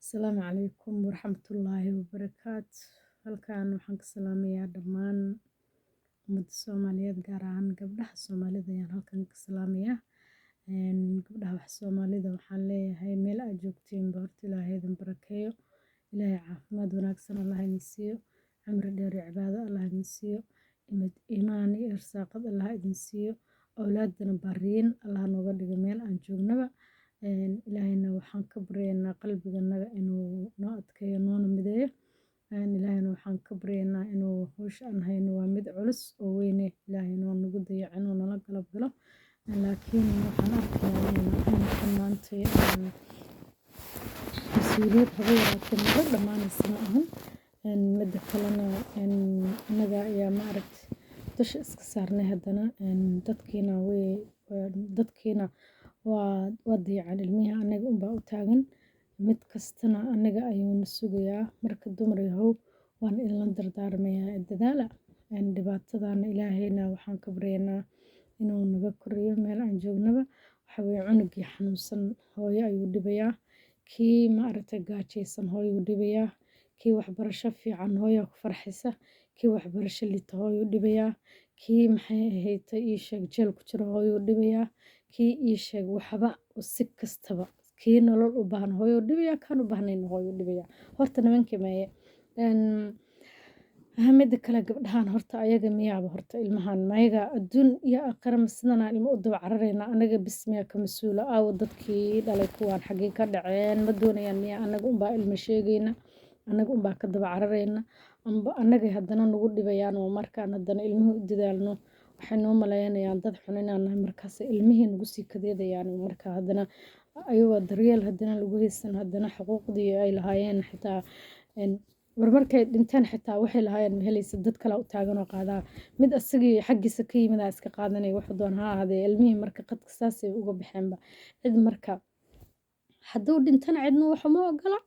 Asalaamu calaykum waraxmatullaahi wabarakaatu. Halkan waxaan ka salaamayaa dhammaan ummadda Soomaaliyeed, gaar ahaan gabdhaha Soomaalida ayaan halkan ka salaamayaa. Gabdhaha wax Soomaalida waxaan leeyahay meel aad joogtiinba horta Ilaahay idin barakeeyo. Ilaahay caafimaad wanaagsan Allah idin siiyo, cimri dheer iyo cibaado Allah idin siiyo, iimaan iyo irsaaqad Allah idin siiyo, awlaadana bariin Allah nooga dhigo meel aan joognaba. Ilaahayna waxaan ka baryaynaa qalbiganaga inuu noo adkeeyo noona mideeyo. Ilaahayna waxaan ka baryaynaa inuu hawsha aan hayno waa mid culus oo weyne Ilaahay noo nagu dayacin oo nala galab galo. Laakiin waxaan arkayaa in maanta mas'uuliyad haba yaraatee naga dhammaanaysa ma ahan. Midda kalena annaga ayaa dusha iska saarnay haddana dadkiina waa dayacaan ilmihii anaga unbaa u taagan. Mid kastana anaga ayuuna sugayaa. Marka dumar yahow waan idinla dardaarmayaa dadaala. Dhibaatadana ilaahayna waxaan ka baryaynaa inuu naga koriyo meel aan joognaba. Waxa weeye cunugii xanuunsan hooyo ayuu dhibayaa, kii gaajaysan hooyo ayuu dhibayaa, kii waxbarasho fiican hooyo ku farxisa, kii waxbarasho liita hooyo dhibayaa, kii ii sheeg jeel ku jiro hooyo dhibayaa, kii ii sheeg waxba si kastaba, kii nolol u baahan hooyo dhibayaa, kaan u baahnayn hooyo dhibayaa. Horta nimankii meeye mida kale gabdhahan horta ayaga miyaaba horta ilmahan mayaga adduun iyo aakhira sidana ilmo u daba cararayna anaga bismiya ka mas'uula dadkii dhalay kuwaan xagee ka dhaceen ma doonayaan miya anaga unbaa ilmo sheegayna, anaga unbaa ka daba cararayna, amba anaga haddana nagu dhibayaan oo markaan haddana ilmuhu u dadaalno waxay noo maleynayaan dad xun inaan nahay, markaas ilmihii nagu sii kadeedayaan. Marka haddana ayagoo daryeel haddana lagu haysan haddana xuquuqdii ay lahaayeen xitaa markay dhinteen xitaa waxay lahaayeen ma helaysa, dad kale u taagan oo qaadaa mid asagii xaggiisa ka yimid iska qaadanaya wuxuu doon ha ahaadee. Ilmihii marka qadka saasay uga baxeenba. Cid marka hadduu dhintana cidna wax uma ogola,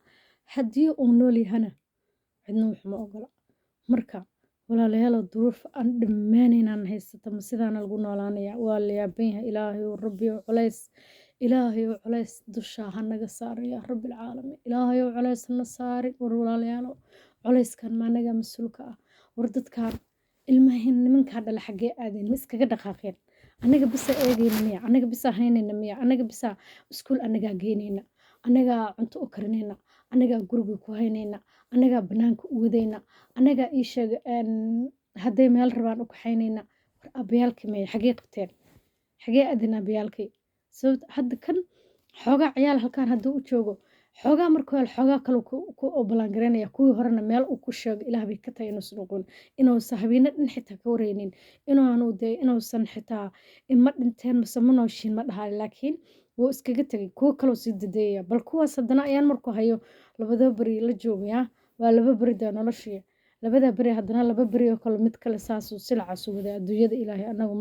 haddii uu nool yahana cidna wax uma ogola. Marka walaalayaal duruuf aan dhammaanaynaan haysata ma sidaana lagu noolaanaya waa la yaaban yahay. Ilaahay oo culays dusha ha naga saaro yaa rabbil caalamiin. Ilaahay oo culays hana saari war walaalayaal culayskan ma anaga mas'uulka ah. War dadkaan ilmahin nimankaa dhala xagee aadeen ma iskaga dhaqaaqeen. Anaga bisa eegayna miya, anaga bisa haynayna miya, anaga bisa iskuul anaga geynayna, anaga cunto u karinayna, anaga guriga ku haynayna, anaga banaanka u wadayna, anaga ii sheeg hadday meel rabaan u kaxaynayna. War abayaalkii meeye xagee qabteen, xagee aadeen abayaalkii. Sababta hadda kan xoogaa ciyaal halkaan hadduu u joogo xoogaa markuu helo xoogaa kale ku obolaan gareynaya kuwii horena meel uu ku sheego ilaah bay ka tahay inuusan oqon, inuusan habeena dhan xitaa ka wareynin, inuusan xitaa ima dhinteen mase ma nooshiin ma dhahayo, laakiin wuu iskaga tagay kuwo kaloo sii dadeeyaya. Bal kuwaas haddana ayaan markuu hayo labada beri la joogaya waa laba beri daa noloshii labada beri haddana laba beri oo kale mid kale saasuu silacaas u waday adduunyada ilaahay anagu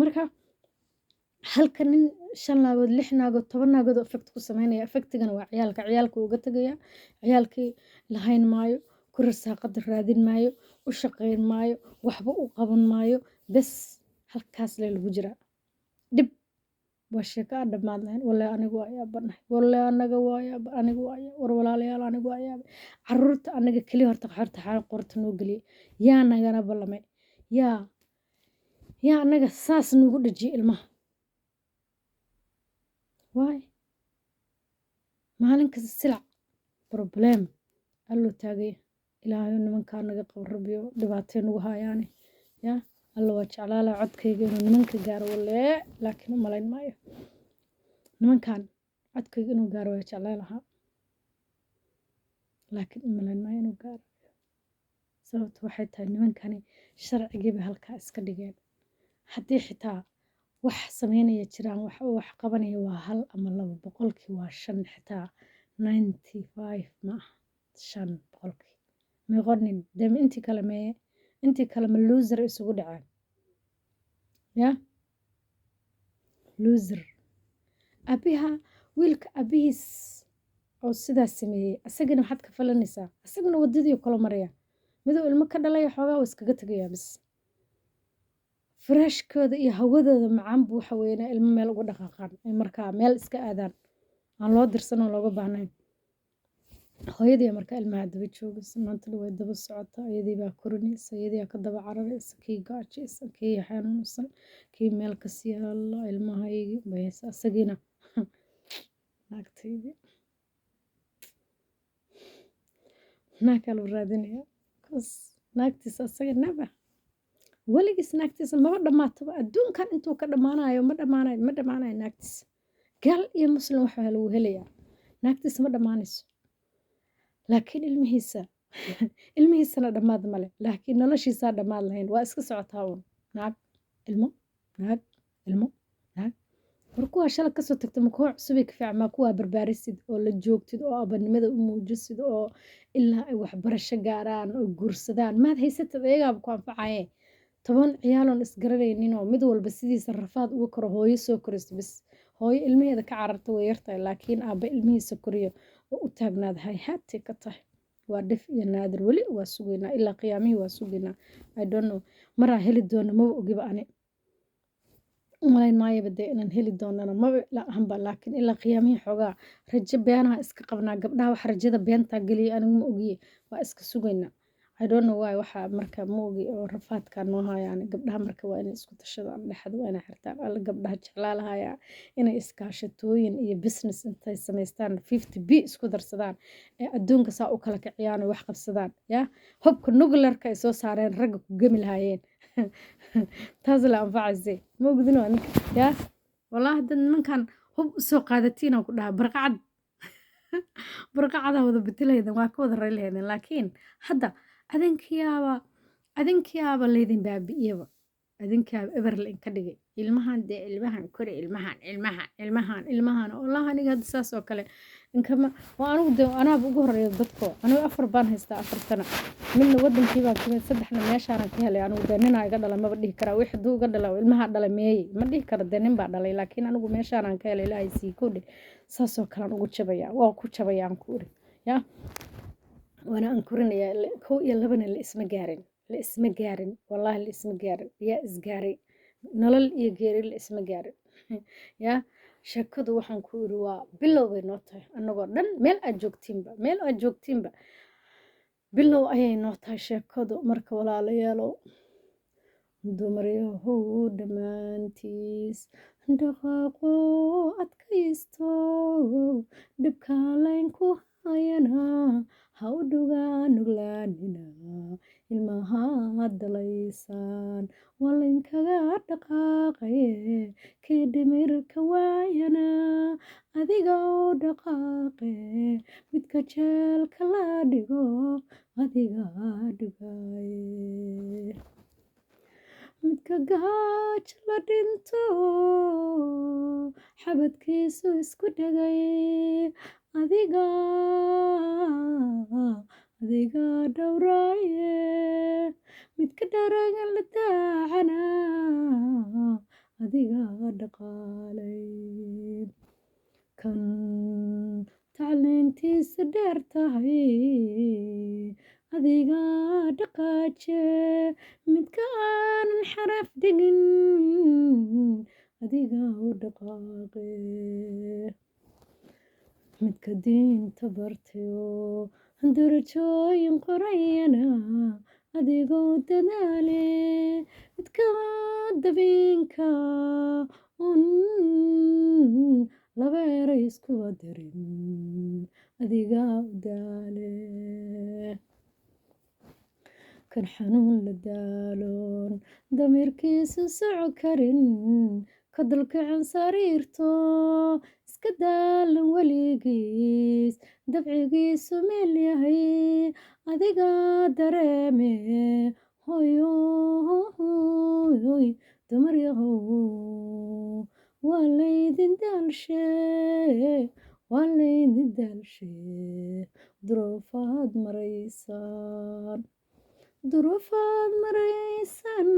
marka halka nin 5 naagood 6 naagood 10 naagood oo effect ku sameynaya effectigana waa ciyaalka uga tagaya ciyaalkii lahayn maayo ku rasaaqada raadin maayo u shaqeyn maayo waxba u qaban maayo bas halkaas lagu jira dib waa sheeko aan dhammaad lahayn. Wallahi anigu waa yaabanahay, wallahi anaga waa anigu waa war walaalayaal anigu waa yaab carruurta anaga kaliya horta qorta noo galiye yaa nagana ballamay yaa anaga saas nagu dhajiye ilmaha waay maalin kasta silac problem allo taagay. Ilaahay nimankaa naga qabo rabbiyo dhibaatay nagu hayaane alla waa jeclaala codkayga inuu nimanka gaaro walee, laakiin u malayn maayo nimankan codkayga inuu gaaro waa jeclaan lahaa, laakiin u malayn maayo inuu gaaro. Sababtu waxay tahay nimankani sharcigiiba halkaa iska dhigeen. Haddii xitaa wax sameynaya jiraan wax qabanaya waa 1 ama 2 boqolkii waa 5 xitaa 95 ma aha 5 boqolkii meeqonin dee intii kale meeye intii kale ma loser isugu dhaceen loser wiilka abihiis oo sidaas sameeyey asagana maxaad ka falanaysaa, asagana wadadii kala maraya miduu ilmo ka dhalaya xoogaa waa iskaga tagayaa bis firaashkooda iyo hawadooda macaan buu waxa weeye ilmo meel uga dhaqaaqaan ay markaa meel iska aadaan aan loo dirsan oo looga baahnayn. hooyadii marka ilmaha daba joogaysa maantana way daba socotaa iyadii baa korinaysa iyadii ka daba cararaysa kii gaajaysan kii xanuunsan kii meel ka sii yaala ilmahaygii baysa asagiina naagtaydii naag kale raadinaya kas naagtiisa asaga naba weligiis naagtiisa maba dhammaataba adduunkan intuu ka dhammaanayo ma dhammaanayo naagtiisa gaal iyo muslim waxaa lagu helayaa naagtiisa ma dhammaanayso laakiin ilmihiisana dhammaad male laakiin noloshiisaa dhammaad lahayn waa iska socotaa uun naag ilmo naag ilmo naag war kuwaa shala kasoo tagta ma kuwa cusubay ka fiican maa kuwaa barbaarisid oo la joogtid oo abanimada u muujisid oo ilaa ay waxbarasho gaaraan oo guursadaan maad haysatad ayagaaba ku anfacaye 10 ciyaaloon isgaranaynin oo mid walba sidiisa rafaad uga koro hooyo soo koraysa bis hooyo ilmaheeda ka cararta way yartahay laakiin aabba ilmihiisa koriyo oo u taagnaada hayhaatay ka tahay waa dhif iyo naadir weli waa sugaynaa ilaa qiyaamihii waa sugaynaa I don't know maraa heli doono maba ogiba ani umalayn maayaba dee inaan heli doonana maba lahanba laakiin ilaa qiyaamihii xoogaa rajo beenaha iska qabnaa gabdhaha wax rajada beentaa geliyay anigu ma ogiye waa iska sugaynaa I don't know why waxa marka ma ogi oo rafaadka noo hayaan gabdhaha marka waa inay isku tashadaan dhexda waa inay xirtaan alla gabdhaha jeclaa lahayaa inay iskaashatooyin iyo business intay samaystaan 50b isku darsadaan ee adduunka saa u kala kiciyaan oo wax qabsadaan yaa hubka nuclearka ay soo saareen ragga ku gemi lahaayeen taas la anfacaysay ma ogdin waa ninka yaa wallaahi dad nimankan hub usoo qaadatiin oo ku dhaha barqacada wada bedelaydan waa ka wada raylahaydeen laakiin hadda adinkiyaaba laydin baabi'iyaba adinkiyaaba eberlin ka dhigay ilmahan dee ilmahan kore ilmahan wallahi aniga hadda saas oo kale inkama waa anigu dee anaaba ugu horeeya dadko anigu 4 baan haystaa 4 sana midna wadankii baan kamid 3na meeshaanan ka helay anigu dee ninaa iga dhala maba dhihi karaa wixii duu iga dhala ilmaha dhala meeyey ma dhihi karo dee nin baa dhalay laakiin anigu meeshaanan ka helay ilaahay sii kodhe saasoo kalean ugu jabaya waa ku jabayaan ku iri yaa وانا انكرنا يا هو يلا بنا الاسم جارن والله الاسم جارن يا اسجاري نلل يجاري الاسم جارن يا شكده waxaan ku iri waa bilow way noo tahay anagoo dhan meel aad joogtiinba bilow ayay noo tahay sheekadu marka walaalayaalo dumaryahow dhammaantiis dhaqaaqo adkaysto dhibka laynku hayana ha u dhugaa nuglaanina ilmaha dalaysaan waa laynkaga dhaqaaqaye kii dhimirka waayana adiga u dhaqaaqe midka jeelka la dhigo adiga dhigaaye midka gaaj la dhinto xabadkiisu isku dhagay adiga dhowraaye midka dharaga la daacana adiga dhaqaalay kan tacliintiisa dheer tahay adiga dhaqaaje midka aanan xaraf dhigin adiga u dhaqaaqe midka diinta bartayo darajooyin qorayana adigoo dadaale midka dabiinka laba eray iskuba darin adiga u daale kan xanuun la daaloon damirkiisu soco karin ka dulkicin sariirto iska daalan weligiis dabcigiisu meel yahay adiga dareeme hoyoy dumar yahow waa laydin daalshe duruufaad maraysaan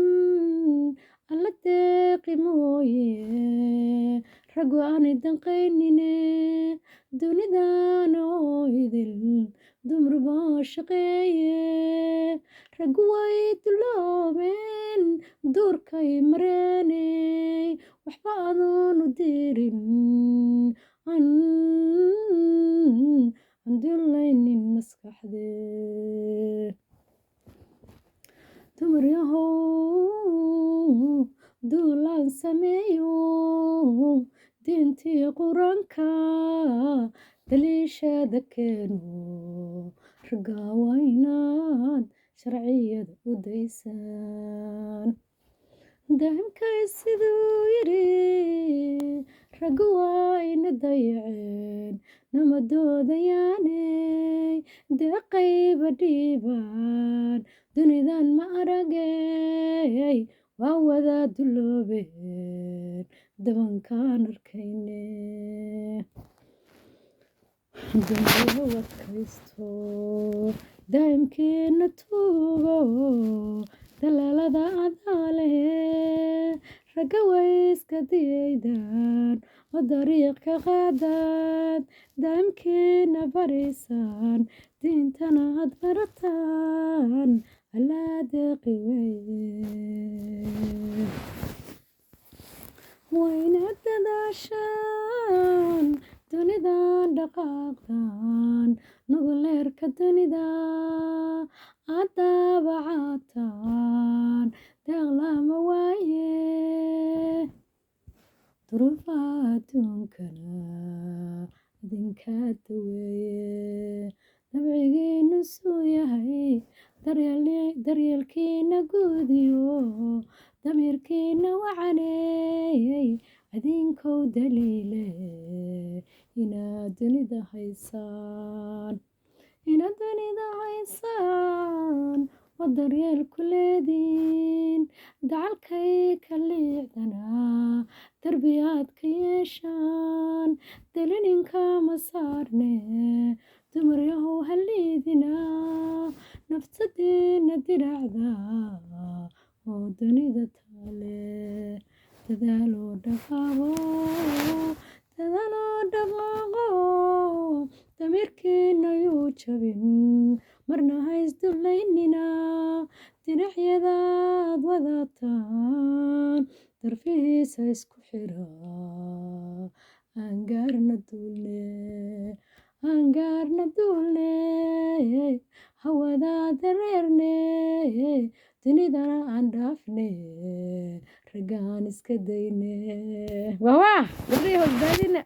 alla deeqi mooye raggu aanay danqaynine dunidana oo idil dumar baa shaqeeye raggu way duloobeen duurkay mareeney waxba adoonu dirin aan duulaynin maskaxdee dumar yahow duulaan sameeyo diintii quraanka daliishada keeno ragga waa inaad sharciyada u daysaan daa'imkay siduu yidhi ragga waa ina dayaceen nama doodayaaney deeqayba dhiibaan dunidan ma aragay waa wada duloobeen dabankaan arkayne dunyada wadkaysto daa'imkiina tuugo dalaalada adaale ragga way iska diyaydaan oo dariiq ka qaadaan daa'imkiina bariisaan diintana had barataan allaa deeqi weye wayna dadaashaan dunidan dhaqaaqdan nuguleerka dunida adaabacataan deeqlama waaye duruufaha adduunkana idinkaa daweeye dabcigiinu suu yahay daryeelkiina guudiyo damiirkiina wacaneeyey adinkow daliile inaad dunida haysaan oo daryeel ku leediin dacalkay ka liicdanaa darbiyaad ka yeeshaan dalininka ma saarne dumar yahow haliidinaa naftadiina diracda oo dunida taale dadaaloo dhaqaaqo damiirkiina yuu jabin marna haysdulaynina dinacyadaad wadataan darfihiisa isku xira aangaarna duulne hawadaa dareerne dunidana aan dhaafne raggaan iska dayne waawaa gabdhihii hosbaadina